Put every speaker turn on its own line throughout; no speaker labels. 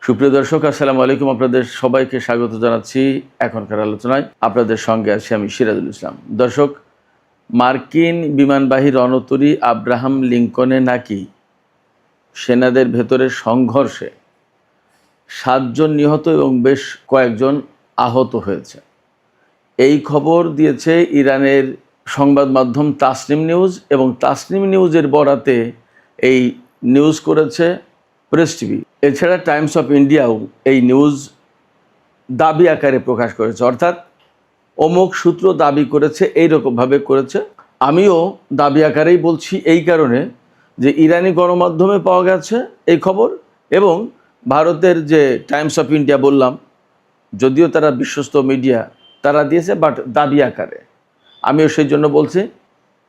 সুপ্রিয় দর্শক, আসসালামু আলাইকুম। আপনাদের সবাইকে স্বাগত জানাচ্ছি এখনকার আলোচনায়। আপনাদের সঙ্গে আছি আমি সিরাজুল ইসলাম। দর্শক, মার্কিন বিমানবাহী রণতরী আব্রাহাম লিঙ্কনে নাকি সেনাদের ভেতরে সংঘর্ষে 7 জন নিহত এবং বেশ কয়েকজন আহত হয়েছে। এই খবর দিয়েছে ইরানের সংবাদ মাধ্যম তাসনিম নিউজ, এবং তাসনিম নিউজের বরাতে এই নিউজ করেছে প্রেস টিভি। এছাড়া টাইমস অফ ইন্ডিয়াও এই নিউজ দাবি আকারে প্রকাশ করেছে, অর্থাৎ অমুক সূত্র দাবি করেছে, এইরকমভাবে করেছে। আমিও দাবি আকারেই বলছি, এই কারণে যে ইরানি গণমাধ্যমে পাওয়া গেছে এই খবর, এবং ভারতের যে টাইমস অফ ইন্ডিয়া বললাম, যদিও তারা বিশ্বস্ত মিডিয়া, তারা দিয়েছে, বাট দাবি আকারে। আমিও সেই জন্য বলছি,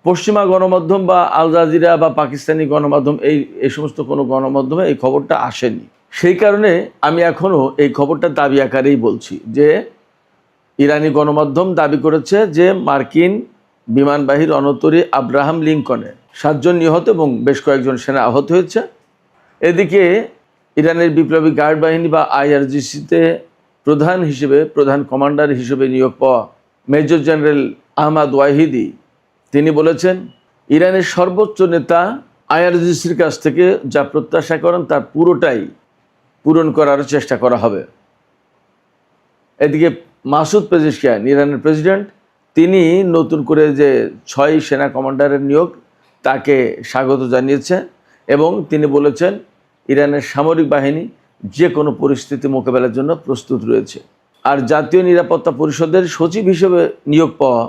পশ্চিমা গণমাধ্যম বা আল জাজিরা বা পাকিস্তানি গণমাধ্যম এই সমস্ত কোনো গণমাধ্যমে এই খবরটা আসেনি। সেই কারণে আমি এখনও এই খবরটা দাবি আকারেই বলছি যে ইরানি গণমাধ্যম দাবি করেছে যে মার্কিন বিমানবাহী রণতরী আব্রাহাম লিঙ্কনে 7 জন নিহত এবং বেশ কয়েকজন সেনা আহত হয়েছে। এদিকে ইরানের বিপ্লবী গার্ড বাহিনী বা আইআরজিসিতে প্রধান কমান্ডার হিসেবে নিয়োগ পাওয়া মেজর জেনারেল আহমদ ওয়াহিদি তিনি বলেছেন, ইরানের সর্বোচ্চ নেতা আইআরজিসির কাছ থেকে যা প্রত্যাশা করেন তার পুরোটাই পূরণ করার চেষ্টা করা হবে। এদিকে মাসুদ পেজেশকিয়ান, ইরানের প্রেসিডেন্ট, তিনি নতুন করে যে 6 সেনা কমান্ডারের নিয়োগ তাকে স্বাগত জানিয়েছে, এবং তিনি বলেছেন ইরানের সামরিক বাহিনী যে কোনো পরিস্থিতি মোকাবেলার জন্য প্রস্তুত রয়েছে। আর জাতীয় নিরাপত্তা পরিষদের সচিব হিসেবে নিয়োগ পাওয়া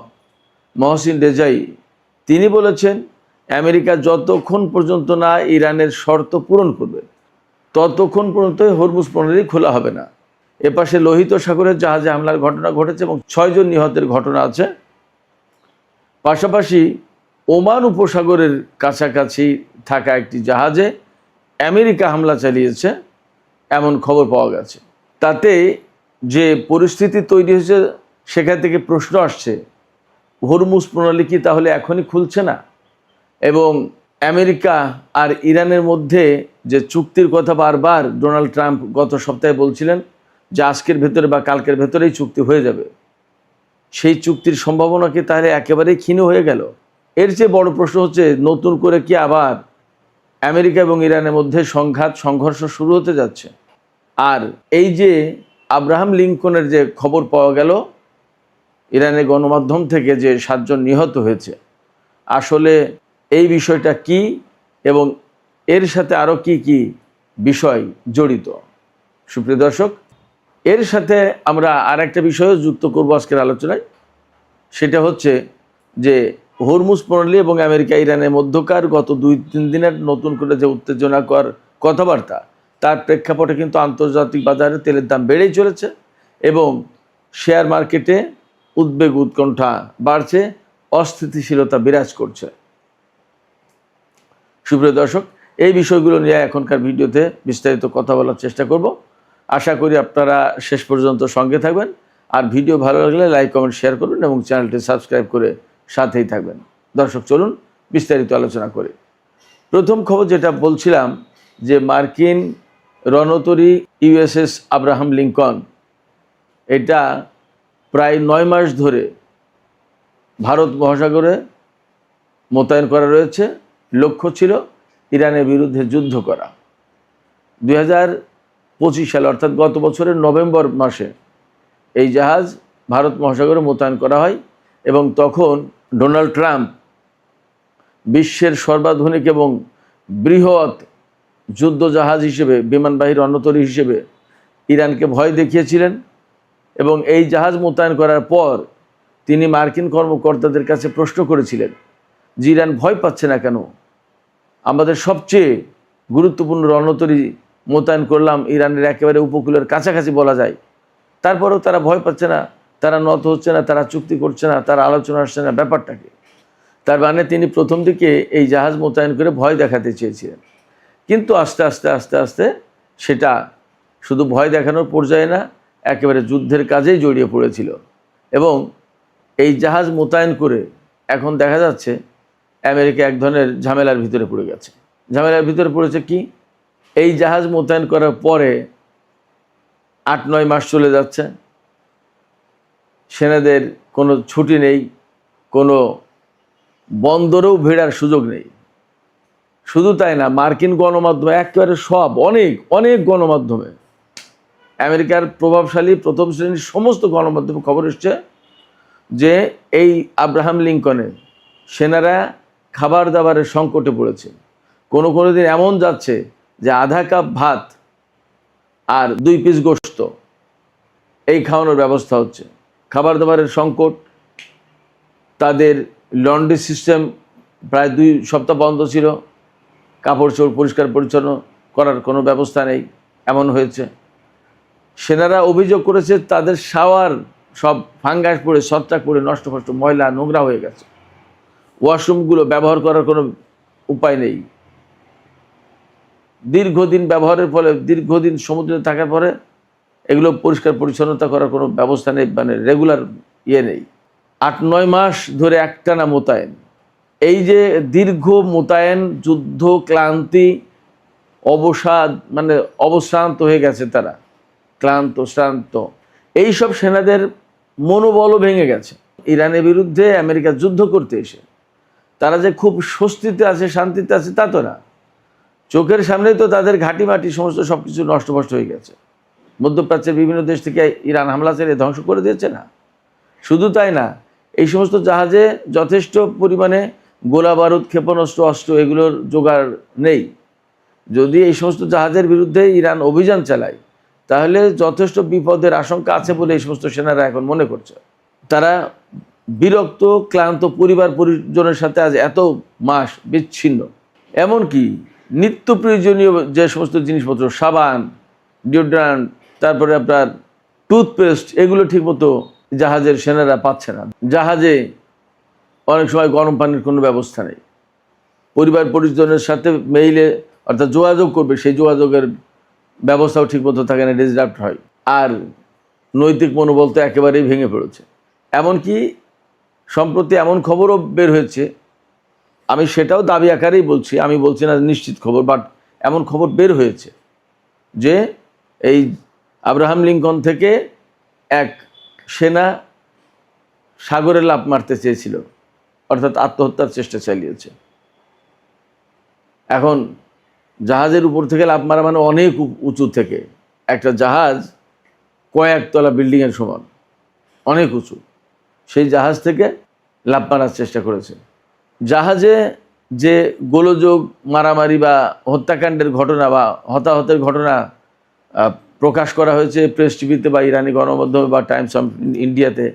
মহসিন রেজাই তিনি বলেছেন, আমেরিকা যতক্ষণ পর্যন্ত না ইরানের শর্ত পূরণ করবে ততক্ষণ পর্যন্ত হরমুজ প্রণালী খোলা হবে না। এপাশে লোহিত সাগরের জাহাজে হামলার ঘটনা ঘটেছে এবং 6 জন নিহতের ঘটনা আছে। পাশাপাশি ওমান উপসাগরের কাছাকাছি থাকা একটি জাহাজে আমেরিকা হামলা চালিয়েছে এমন খবর পাওয়া গেছে। তাতে যে পরিস্থিতি তৈরি হয়েছে, সেখান থেকে প্রশ্ন আসছে, হরমুজ প্রণালী কি তাহলে এখনই খুলছে না? এবং আমেরিকা আর ইরানের মধ্যে যে চুক্তির কথা বারবার ডোনাল্ড ট্রাম্প গত সপ্তাহে বলছিলেন যে আজকের ভেতরে বা কালকের ভেতরেই চুক্তি হয়ে যাবে, সেই চুক্তির সম্ভাবনা কি তাহলে একেবারেই ক্ষীণ হয়ে গেল? এর চেয়ে বড় প্রশ্ন হচ্ছে, নতুন করে কি আবার আমেরিকা এবং ইরানের মধ্যে সংঘর্ষ শুরু হতে যাচ্ছে? আর এই যে আব্রাহাম লিঙ্কনের যে খবর পাওয়া গেল ইরানের গণমাধ্যম থেকে যে 7 জন নিহত হয়েছে, আসলে এই বিষয়টা কি এবং এর সাথে আরও কি কি বিষয় জড়িত? সুপ্রিয় দর্শক, এর সাথে আমরা আর একটা বিষয়ও যুক্ত করব আজকের আলোচনায়। সেটা হচ্ছে যে হরমুজ প্রণালী এবং আমেরিকা ইরানের মধ্যকার গত 2-3 দিনের নতুন করে যে উত্তেজনাকর কথাবার্তা, তার প্রেক্ষাপটে কিন্তু আন্তর্জাতিক বাজারে তেলের দাম বেড়েই চলেছে এবং শেয়ার মার্কেটে উদ্বেগ উৎকণ্ঠা বাড়ছে, অস্থিতিশীলতা বিরাজ করছে। সুপ্রিয় দর্শক, এই বিষয়গুলো নিয়ে এখনকার ভিডিওতে বিস্তারিত কথা বলার চেষ্টা করব। আশা করি আপনারা শেষ পর্যন্ত সঙ্গে থাকবেন, আর ভিডিও ভালো লাগলে লাইক কমেন্ট শেয়ার করবেন এবং চ্যানেলটি সাবস্ক্রাইব করে সাথেই থাকবেন। দর্শক, চলুন বিস্তারিত আলোচনা করি। প্রথম খবর যেটা বলছিলাম, যে মার্কিন রণতরী ইউএসএস আব্রাহাম লিঙ্কন, এটা প্রায় 9 মাস ধরে ভারত মহাসাগরে মোতায়েন করা রয়েছে। লক্ষ্য ছিল ইরানের বিরুদ্ধে যুদ্ধ করা। 2025 সালে অর্থাৎ গত বছরের নভেম্বর মাসে এই জাহাজ ভারত মহাসাগরে মোতায়েন করা হয়, এবং তখন ডোনাল্ড ট্রাম্প বিশ্বের সর্বাধুনিক এবং বৃহৎ যুদ্ধ জাহাজ হিসেবে, বিমানবাহী রণতরী হিসেবে ইরানকে ভয় দেখিয়েছিলেন। এবং এই জাহাজ মোতায়েন করার পর তিনি মার্কিন কর্মকর্তাদের কাছে প্রশ্ন করেছিলেন যে ইরান ভয় পাচ্ছে না কেন? আমাদের সবচেয়ে গুরুত্বপূর্ণ রণতরী মোতায়েন করলাম ইরানের একেবারে উপকূলের কাছাকাছি বলা যায়, তারপরেও তারা ভয় পাচ্ছে না, তারা নত হচ্ছে না, তারা চুক্তি করছে না, তারা আলোচনা আসছে না, ব্যাপারটাকে। তার মানে তিনি প্রথম দিকে এই জাহাজ মোতায়েন করে ভয় দেখাতে চেয়েছিলেন, কিন্তু আস্তে আস্তে আস্তে আস্তে সেটা শুধু ভয় দেখানোর পর্যায়ে না, একেবারে যুদ্ধের কাজেই জড়িয়ে পড়েছিল। এবং এই জাহাজ মোতায়েন করে এখন দেখা যাচ্ছে আমেরিকা এক ধরনের ঝামেলার ভিতরে পড়ে গেছে। ঝামেলার ভিতরে পড়েছে কি? এই জাহাজ মোতায়েন করার পরে 8-9 মাস চলে যাচ্ছে, সেনাদের কোনো ছুটি নেই, কোনো বন্দরেও ভিড়ার সুযোগ নেই। শুধু তাই না, মার্কিন গণমাধ্যমে একেবারে সব অনেক অনেক গণমাধ্যমে, আমেরিকার প্রভাবশালী প্রথম শ্রেণীর সমস্ত গণমাধ্যমে খবর এসছে যে এই আব্রাহাম লিঙ্কনে সেনারা খাবার দাবারের সংকটে পড়েছে। কোনো কোনো দিন এমন যাচ্ছে যে আধা কাপ ভাত আর 2 পিস গোশত এই খাওয়ানোর ব্যবস্থা হচ্ছে। খাবার দাবারের সংকট, তাদের লন্ড্রি সিস্টেম প্রায় 2 সপ্তাহ বন্ধ ছিল, কাপড় চোপড় পরিষ্কার পরিচ্ছন্ন করার কোনো ব্যবস্থা নেই, এমন হয়েছে। সেনারা অভিযোগ করেছে তাদের শাওয়ার সব ফাঙ্গাস পড়ে ছত্রাক পড়ে নষ্ট ফষ্ট ময়লা নোংরা হয়ে গেছে, ওয়াশরুমগুলো ব্যবহার করার কোনো উপায় নেই। দীর্ঘদিন ব্যবহারের ফলে, দীর্ঘদিন সমুদ্রে থাকার পরে এগুলো পরিষ্কার পরিচ্ছন্নতা করার কোনো ব্যবস্থা নেই, মানে রেগুলার নেই। 8-9 মাস ধরে একটানা মোতায়েন। এই যে দীর্ঘ মোতায়েন, যুদ্ধ ক্লান্তি, অবসাদ, মানে অবশ্রান্ত হয়ে গেছে তারা, ক্লান্ত শ্রান্ত। এইসব সেনাদের মনোবলও ভেঙে গেছে। ইরানের বিরুদ্ধে আমেরিকা যুদ্ধ করতে এসে তারা যে খুব স্বস্তিতে আছে, শান্তিতে আছে তা তো না। চোখের সামনেই তো তাদের ঘাঁটি মাটি সমস্ত সব কিছু নষ্টভষ্ট হয়ে গেছে। মধ্যপ্রাচ্যের বিভিন্ন দেশ থেকে ইরান হামলা চালিয়ে ধ্বংস করে দিয়েছে না। শুধু তাই না, এই সমস্ত জাহাজে যথেষ্ট পরিমাণে গোলা বারুদ, ক্ষেপণাস্ত্র, অস্ত্র এগুলোর জোগাড় নেই। যদি এই সমস্ত জাহাজের বিরুদ্ধে ইরান অভিযান চালায় তাহলে যথেষ্ট বিপদের আশঙ্কা আছে বলে এই সমস্ত সেনারা এখন মনে করছে। তারা বিরক্ত, ক্লান্ত, পরিবার পরিজনের সাথে আজ এত মাস বিচ্ছিন্ন। এমনকি নিত্য প্রয়োজনীয় যে সমস্ত জিনিসপত্র, সাবান, ডিওড্রান্ট, তারপরে আপনার টুথপেস্ট, এগুলো ঠিকমতো জাহাজের সেনারা পাচ্ছে না। জাহাজে অনেক সময় গরম পানির কোনো ব্যবস্থা নেই। পরিবার পরিজনের সাথে মেইলে অর্থাৎ যোগাযোগ করবে, সেই যোগাযোগের ব্যবস্থাও ঠিকমতো থাকে না, ডিসরাপ্ট হয়। আর নৈতিক মনোবল তো একেবারেই ভেঙে পড়েছে। এমনকি সম্প্রতি এমন খবরও বের হয়েছে, আমি সেটাও দাবি আকারেই বলছি, আমি বলছি না নিশ্চিত খবর, বাট এমন খবর বের হয়েছে যে এই আব্রাহাম লিঙ্কন থেকে এক সেনা সাগরে লাফ মারতে চেয়েছিল, অর্থাৎ আত্মহত্যার চেষ্টা চালিয়েছে। এখন জাহাজের উপর থেকে লাফ মারা মানে অনেক উঁচু থেকে, একটা জাহাজ কয়েকতলা বিল্ডিংয়ের সমান, অনেক উঁচু, সেই জাহাজ থেকে লাফ মারার চেষ্টা করেছে। জাহাজে যে গোলযোগ, মারামারি বা হত্যাকাণ্ডের ঘটনা বা হতাহতের ঘটনা প্রকাশ করা হয়েছে প্রেস টিভিতে বা ইরানি গণমাধ্যমে বা টাইমস অফ ইন্ডিয়াতে,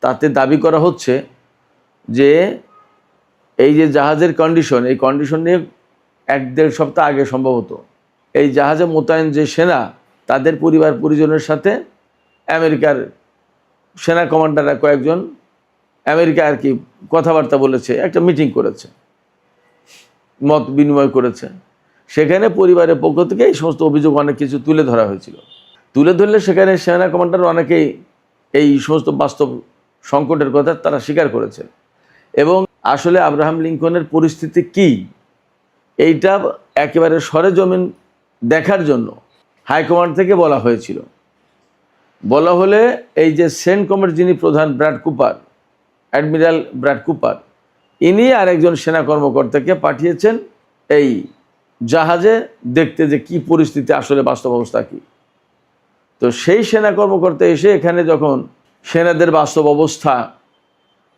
তাতে দাবি করা হচ্ছে যে এই যে জাহাজের কন্ডিশন, এই কন্ডিশন নিয়ে 1-1.5 সপ্তাহ আগে সম্ভবত এই জাহাজে মোতায়েন যে সেনা, তাদের পরিবার পরিজনের সাথে আমেরিকার সেনা কমান্ডাররা কয়েকজন আমেরিকা আর কি কথাবার্তা বলেছে, একটা মিটিং করেছে, মত বিনিময় করেছে। সেখানে পরিবারের পক্ষ থেকে এই সমস্ত অভিযোগ অনেক কিছু তুলে ধরা হয়েছিল। তুলে ধরলে সেখানে সেনা কমান্ডার অনেকেই এই সমস্ত বাস্তব সংকটের কথা তারা স্বীকার করেছে। এবং আসলে আব্রাহাম লিঙ্কনের পরিস্থিতি কি, এইটা একেবারে সরেজমিন দেখার জন্য হাইকমান্ড থেকে বলা হয়েছিল। বলা হলে এই যে সেন্টকমের যিনি প্রধান Brad Cooper, admiral Brad Cooper, ইনি আরেকজন সেনা কর্মকর্তাকে পাঠিয়েছেন এই জাহাজে দেখতে যে কি পরিস্থিতি, আসলে বাস্তব অবস্থা কী। তো সেই সেনা কর্মকর্তা এসে এখানে যখন সেনাদের বাস্তব অবস্থা,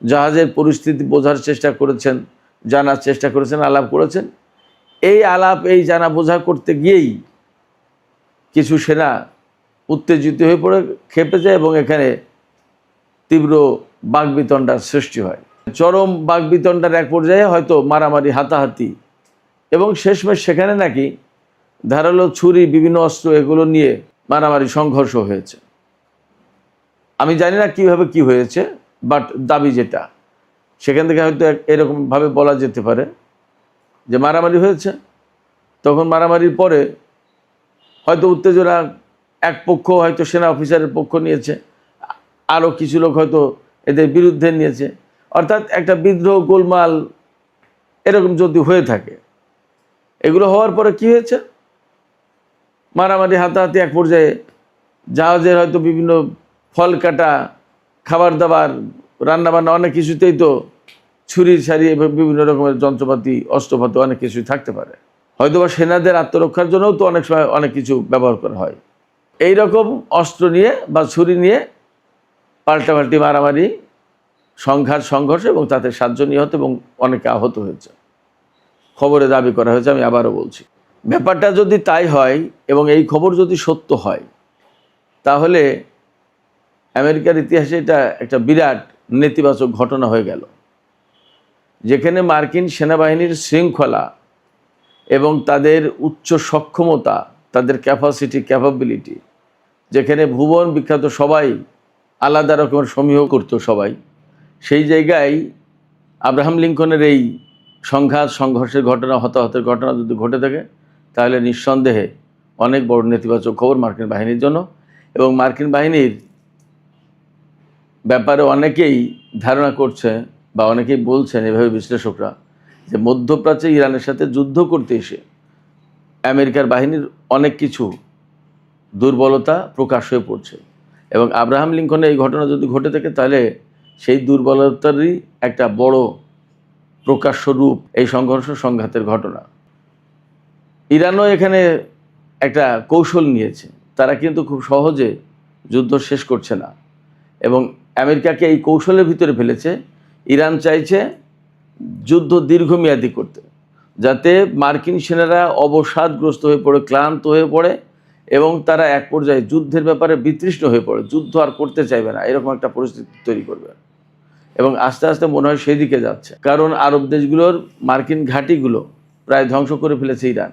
জাহাজের পরিস্থিতি বোঝার চেষ্টা করেছেন, জানার চেষ্টা করেছেন, আলাপ করেছেন, এই আলাপ এই জানা বোঝা করতে গিয়েই কিছু সেনা উত্তেজিত হয়ে পড়ে খেপে যায় এবং এখানে তীব্র বাকবিতণ্ডার সৃষ্টি হয়। চরম বাকবিতণ্ডার এক পর্যায়ে হয়তো মারামারি, হাতাহাতি, এবং শেষমেশ সেখানে নাকি ধারালো ছুরি, বিভিন্ন অস্ত্র এগুলো নিয়ে মারামারি, সংঘর্ষ হয়েছে। আমি জানি না কিভাবে কি হয়েছে, বাট দাবি যেটা, সেখান থেকে হয়তো এরকমভাবে বলা যেতে পারে যে মারামারি হয়েছে। তখন মারামারির পরে হয়তো উত্তেজনা, এক পক্ষ হয়তো সেনা অফিসারের পক্ষ নিয়েছে, আরও কিছু লোক হয়তো এদের বিরুদ্ধে নিয়েছে, অর্থাৎ একটা বিদ্রোহ, গোলমাল এরকম যদি হয়ে থাকে। এগুলো হওয়ার পরে কি হয়েছে, মারামারি, হাতাহাতি এক পর্যায়ে জাহাজের হয়তো বিভিন্ন ফল কাটা, খাবার দাবার, রান্নাবান্না অনেক কিছুতেই তো ছুরি ছাড়ি বিভিন্ন রকমের যন্ত্রপাতি, অস্ত্রপাতি অনেক কিছুই থাকতে পারে। হয়তো বা সেনাদের আত্মরক্ষার জন্যও তো অনেক সময় অনেক কিছু ব্যবহার করা হয়। এই রকম অস্ত্র নিয়ে বা ছুরি নিয়ে পাল্টাপাল্টি মারামারি, সংঘর্ষ এবং তাতে 7 জন নিহত এবং অনেকে আহত হয়েছে খবরে দাবি করা হয়েছে। আমি আবারও বলছি, ব্যাপারটা যদি তাই হয় এবং এই খবর যদি সত্য হয়, তাহলে আমেরিকার ইতিহাসে এটা একটা বিরাট নেতিবাচক ঘটনা হয়ে গেল, যেখানে মার্কিন সেনাবাহিনীর শৃঙ্খলা এবং তাদের উচ্চ সক্ষমতা, তাদের ক্যাপাবিলিটি, যেখানে ভুবন বিখ্যাত সবাই আলাদা রকমের সমীহ করতো সবাই, সেই জায়গায় আব্রাহাম লিঙ্কনের এই সংঘর্ষের ঘটনা, হতাহতের ঘটনা যদি ঘটে থাকে, তাহলে নিঃসন্দেহে অনেক বড় নেতিবাচক খবর মার্কিন বাহিনীর জন্য। এবং মার্কিন বাহিনীর ব্যাপারে অনেকেই ধারণা করছে বা অনেকেই বলছেন, এভাবে বিশ্লেষকরা, যে মধ্যপ্রাচ্যে ইরানের সাথে যুদ্ধ করতে এসে আমেরিকার বাহিনীর অনেক কিছু দুর্বলতা প্রকাশ হয়ে পড়ছে। এবং আব্রাহাম লিঙ্কনের এই ঘটনা যদি ঘটে থাকে, তাহলে সেই দুর্বলতারই একটা বড় প্রকাশ্য রূপ এই সংঘাতের ঘটনা। ইরানও এখানে একটা কৌশল নিয়েছে, তারা কিন্তু খুব সহজে যুদ্ধ শেষ করছে না এবং আমেরিকাকে এই কৌশলের ভিতরে ফেলেছে। ইরান চাইছে যুদ্ধ দীর্ঘমেয়াদী করতে, যাতে মার্কিন সেনারা অবসাদগ্রস্ত হয়ে পড়ে, ক্লান্ত হয়ে পড়ে এবং তারা এক পর্যায়ে যুদ্ধের ব্যাপারে বিতৃষ্ণ হয়ে পড়ে, যুদ্ধ আর করতে চাইবে না, এরকম একটা পরিস্থিতি তৈরি করবে। এবং আস্তে আস্তে মনে হয় সেই দিকে যাচ্ছে, কারণ আরব দেশগুলোর মার্কিন ঘাঁটিগুলো প্রায় ধ্বংস করে ফেলেছে ইরান।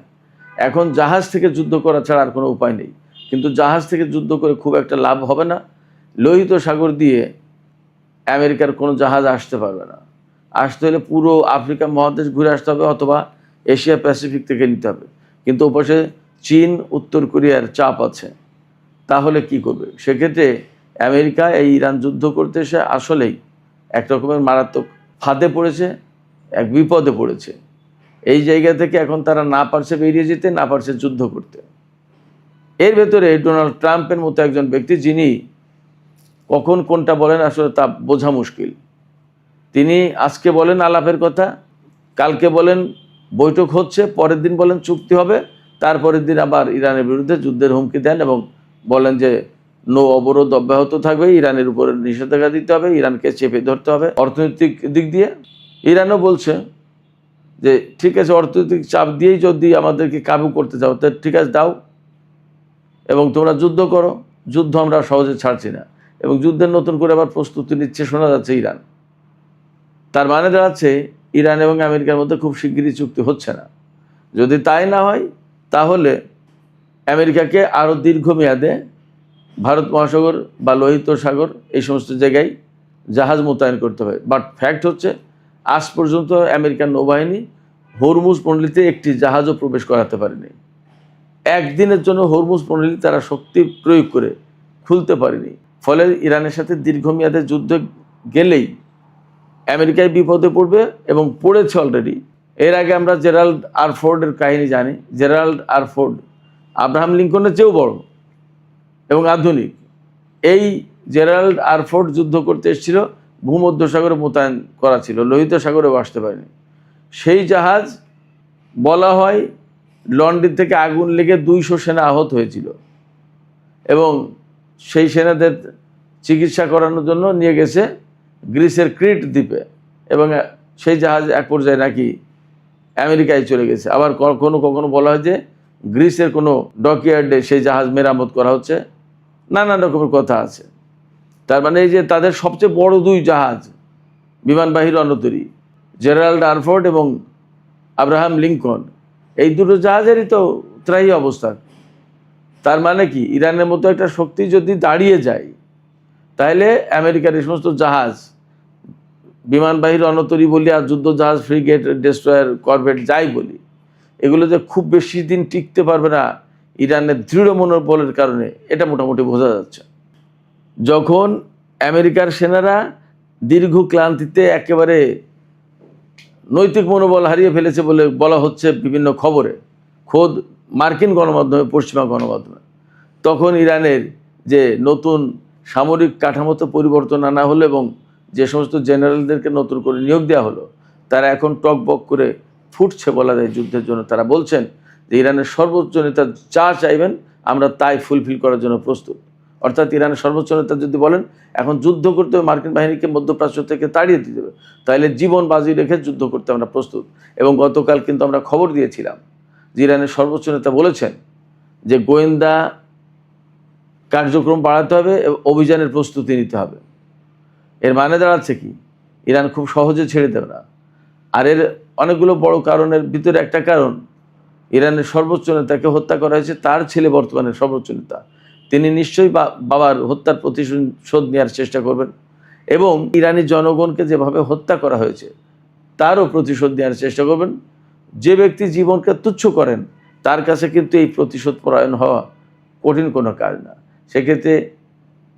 এখন জাহাজ থেকে যুদ্ধ করা ছাড়া আর কোনো উপায় নেই, কিন্তু জাহাজ থেকে যুদ্ধ করে খুব একটা লাভ হবে না। লোহিত সাগর দিয়ে আমেরিকার কোনো জাহাজ আসতে পারবে না, আসতে হলে পুরো আফ্রিকা মহাদেশ ঘুরে আসতে হবে অথবা এশিয়া প্যাসিফিক থেকে নিতে হবে। কিন্তু ওপাশে চীন, উত্তর কোরিয়ার চাপ আছে, তাহলে কি করবে? সেক্ষেত্রে আমেরিকা এই ইরান যুদ্ধ করতে এসে আসলেই এক রকমের মারাত্মক ফাঁদে পড়েছে, এক বিপদে পড়েছে। এই জায়গা থেকে এখন তারা না পারছে বেরিয়ে যেতে, না পারছে যুদ্ধ করতে। এর ভেতরে ডোনাল্ড ট্রাম্পের মতো একজন ব্যক্তি, যিনি কখন কোনটা বলেন আসলে তা বোঝা মুশকিল। তিনি আজকে বলেন আলাপের কথা, কালকে বলেন বৈঠক হচ্ছে, পরের দিন বলেন চুক্তি হবে, তারপরের দিন আবার ইরানের বিরুদ্ধে যুদ্ধের হুমকি দেন এবং বলেন যে নৌ অবরোধ অব্যাহত থাকবে, ইরানের উপরে নিষেধাজ্ঞা দিতে হবে, ইরানকে চেপে ধরতে হবে অর্থনৈতিক দিক দিয়ে। ইরানও বলছে যে ঠিক আছে, অর্থনৈতিক চাপ দিয়েই যদি আমাদেরকে কাবু করতে চাও তো ঠিক আছে দাও, এবং তোমরা যুদ্ধ করো, যুদ্ধ আমরা সহজে ছাড়ছি না। এবং যুদ্ধের নতুন করে আবার প্রস্তুতি নিচ্ছে শোনা যাচ্ছে ইরান। তার মানে দাঁড়াচ্ছে ইরান এবং আমেরিকার মধ্যে খুব শিগগিরই চুক্তি হচ্ছে না। যদি তাই না হয়, তাহলে আমেরিকাকে আরও দীর্ঘমেয়াদে ভারত মহাসাগর বা লোহিত সাগর এই সমস্ত জায়গায় জাহাজ মোতায়েন করতে হবে। বাট ফ্যাক্ট হচ্ছে, আজ পর্যন্ত আমেরিকান নৌবাহিনী হরমুজ প্রণালীতে একটি জাহাজও প্রবেশ করাতে পারেনি। একদিনের জন্য হরমুজ প্রণালী তারা শক্তি প্রয়োগ করে খুলতে পারেনি। ফলে ইরানের সাথে দীর্ঘমেয়াদে যুদ্ধে গেলেই আমেরিকায় বিপদে পড়বে এবং পড়েছে অলরেডি। এর আগে আমরা জেরাল্ড আর ফোর্ডের কাহিনী জানি। জেরাল্ড আর ফোর্ড আব্রাহাম লিঙ্কনের চেয়েও বড় এবং আধুনিক। এই জেরাল্ড আর ফোর্ড যুদ্ধ করতে এসেছিল, ভূমধ্যসাগরে মোতায়েন করা ছিল, লোহিত সাগরেও আসতে পারেনি। সেই জাহাজ বলা হয় লন্ডন থেকে আগুন লেগে 200 সেনা আহত হয়েছিল এবং সেই সেনাদের চিকিৎসা করানোর জন্য নিয়ে গেছে গ্রিসের ক্রিট দ্বীপে এবং সেই জাহাজ এক পর্যায়ে নাকি আমেরিকায় চলে গেছে। আবার কখনো কখনো বলা হয় যে গ্রিসের কোনো ডকইয়ার্ডে সেই জাহাজ মেরামত করা হচ্ছে, নানান রকমের কথা আছে। তার মানে এই যে তাদের সবচেয়ে বড় 2 জাহাজ বিমানবাহী রণতরী, জেরাল্ড আর ফোর্ড এবং আব্রাহাম লিঙ্কন, এই দুটো জাহাজেরই তো ত্রাহি অবস্থা। তার মানে কি, ইরানের মতো একটা শক্তি যদি দাঁড়িয়ে যায়, তাহলে আমেরিকার এই সমস্ত জাহাজ, বিমানবাহী রণতরী বলি আর যুদ্ধ জাহাজ, ফ্রিগেট, ডেস্ট্রয়ার, করভেট যাই বলি, এগুলো যে খুব বেশি দিন টিকতে পারবে না ইরানের দৃঢ় মনোবলের কারণে, এটা মোটামুটি বোঝা যাচ্ছে। যখন আমেরিকার সেনারা দীর্ঘ ক্লান্তিতে একেবারে নৈতিক মনোবল হারিয়ে ফেলেছে বলে বলা হচ্ছে বিভিন্ন খবরে, খোদ মার্কিন গণমাধ্যমে, পশ্চিমা গণমাধ্যমে, তখন ইরানের যে নতুন সামরিক কাঠামোতে পরিবর্তন আনা হলো এবং যে সমস্ত জেনারেলদেরকে নতুন করে নিয়োগ দেওয়া হলো, তারা এখন টকবক করে ফুটছে বলা যায় যুদ্ধের জন্য। তারা বলছেন যে ইরানের সর্বোচ্চ নেতা যা চাইবেন আমরা তাই ফুলফিল করার জন্য প্রস্তুত। অর্থাৎ ইরানের সর্বোচ্চ নেতা যদি বলেন এখন যুদ্ধ করতে হবে, মার্কিন বাহিনীকে মধ্যপ্রাচ্য থেকে তাড়িয়ে দিতে হবে, তাহলে জীবন বাজি রেখে যুদ্ধ করতে আমরা প্রস্তুত। এবং গতকাল কিন্তু আমরা খবর দিয়েছিলাম যে ইরানের সর্বোচ্চ নেতা বলেছেন যে গোয়েন্দা কার্যক্রম বাড়াতে হবে এবং অভিযানের প্রস্তুতি নিতে হবে। এর মানে দাঁড়াচ্ছে কি, ইরান খুব সহজে ছেড়ে দেবে না। আর এর অনেকগুলো বড় কারণের ভিতরে একটা কারণ, ইরানের সর্বোচ্চ নেতাকে হত্যা করা হয়েছে, তার ছেলে বর্তমানে সর্বোচ্চ নেতা। তিনি নিশ্চয়ই বাবার হত্যার প্রতিশোধ নেওয়ার চেষ্টা করবেন এবং ইরানি জনগণকে যেভাবে হত্যা করা হয়েছে তারও প্রতিশোধ নেওয়ার চেষ্টা করবেন। যে ব্যক্তি জীবনকে তুচ্ছ করেন তার কাছে কিন্তু এই প্রতিশোধ পরায়ণ হওয়া কঠিন কোনো কাজ না। সেক্ষেত্রে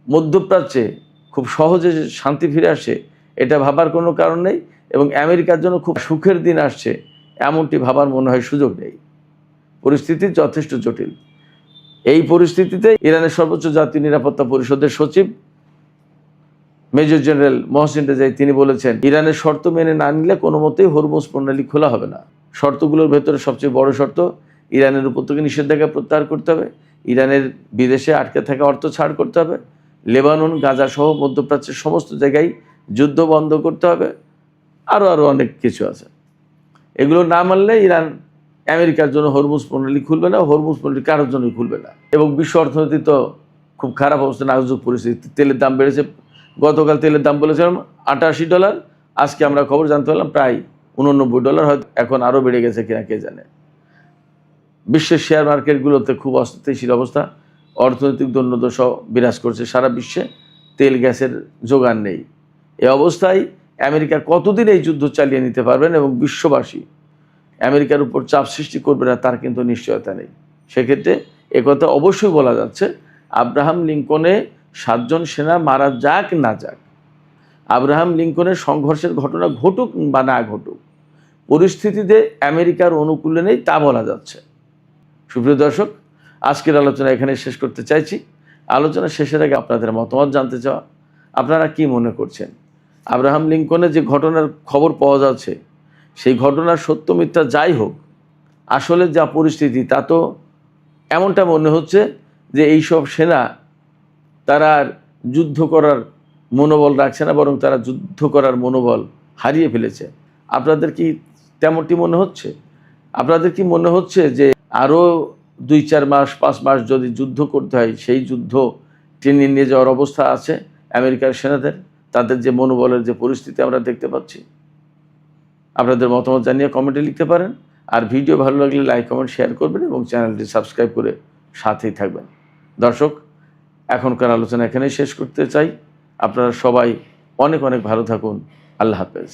মধ্যপ্রাচ্যে খুব সহজে শান্তি ফিরে আসে এটা ভাবার কোনো কারণ নেই এবং আমেরিকার জন্য খুব সুখের দিন আসছে এমনটি ভাবার মনে হয় সুযোগ নেই। পরিস্থিতি যথেষ্ট জটিল। এই পরিস্থিতিতে ইরানের সর্বোচ্চ জাতীয় নিরাপত্তা পরিষদের সচিব মেজর জেনারেল মহসিন রেজাই তিনি বলেছেন ইরানের শর্ত মেনে না নিলে কোনো মতেই হরমুজ প্রণালী খোলা হবে না। শর্তগুলোর ভেতরে সবচেয়ে বড় শর্ত, ইরানের উপর থেকে নিষেধাজ্ঞা প্রত্যাহার করতে হবে, ইরানের বিদেশে আটকে থাকা অর্থ ছাড় করতে হবে, লেবানন গাজা সহ মধ্যপ্রাচ্যের সমস্ত জায়গায় যুদ্ধ বন্ধ করতে হবে, আরও অনেক কিছু আছে। এগুলো না মানলে ইরান আমেরিকার জন্য হরমুজ প্রণালী খুলবে না, হরমুজ প্রণালী কারোর জন্যই খুলবে না। এবং বিশ্ব অর্থনীতি তো খুব খারাপ অবস্থা, নাজুক পরিস্থিতি। তেলের দাম বেড়েছে, গতকাল তেলের দাম বলেছিলাম $88, আজকে আমরা খবর জানতে পারলাম প্রায় $89, হয়তো এখন আরও বেড়ে গেছে কিনা কে জানে। বিশ্বের শেয়ার মার্কেটগুলোতে খুব অস্থিতিশীল অবস্থা, অর্থনৈতিক দৈন্যদশা বিরাজ করছে সারা বিশ্বে, তেল গ্যাসের যোগান নেই। এই অবস্থায় আমেরিকা কতদিন এই যুদ্ধ চালিয়ে নিতে পারবেন এবং বিশ্ববাসী আমেরিকার উপর চাপ সৃষ্টি করবে না তার কিন্তু নিশ্চয়তা নেই। সেক্ষেত্রে একথা অবশ্যই বলা যাচ্ছে, আব্রাহাম লিঙ্কনে 7 জন সেনা মারা যাক না যাক, আব্রাহাম লিঙ্কনের সংঘর্ষের ঘটনা ঘটুক বা না ঘটুক, পরিস্থিতিতে আমেরিকার অনুকূলে নেই তা বলা যাচ্ছে। সুপ্রিয় দর্শক, আজকের আলোচনা এখানে শেষ করতে চাইছি। আলোচনা শেষের আগে আপনাদের মতামত জানতে চাওয়া, আপনারা কি মনে করছেন আব্রাহাম লিঙ্কনের যে ঘটনার খবর পাওয়া যাচ্ছে সেই ঘটনার সত্য মিথ্যা যাই হোক, আসলে যা পরিস্থিতি তা তো এমনটা মনে হচ্ছে যে এইসব সেনা তারা আর যুদ্ধ করার মনোবল রাখছে না, বরং তারা যুদ্ধ করার মনোবল হারিয়ে ফেলেছে। আপনাদের কি তেমনটি মনে হচ্ছে? আপনাদের কি মনে হচ্ছে যে আরও 2-4 মাস 5 মাস যদি যুদ্ধ করতে হয়, সেই যুদ্ধ টেনে নিয়ে যাওয়ার অবস্থা আছে আমেরিকার সেনাদের? তাদের যে মনোবলের যে পরিস্থিতি আমরা দেখতে পাচ্ছি। আপনাদের মতামত জানিয়ে কমেন্টে লিখতে পারেন। আর ভিডিও ভালো লাগলে লাইক কমেন্ট শেয়ার করবেন এবং চ্যানেলটি সাবস্ক্রাইব করে সাথেই থাকবেন। দর্শক, এখনকার আলোচনা এখানেই শেষ করতে চাই। আপনারা সবাই অনেক ভালো থাকুন। আল্লাহ হাফেজ।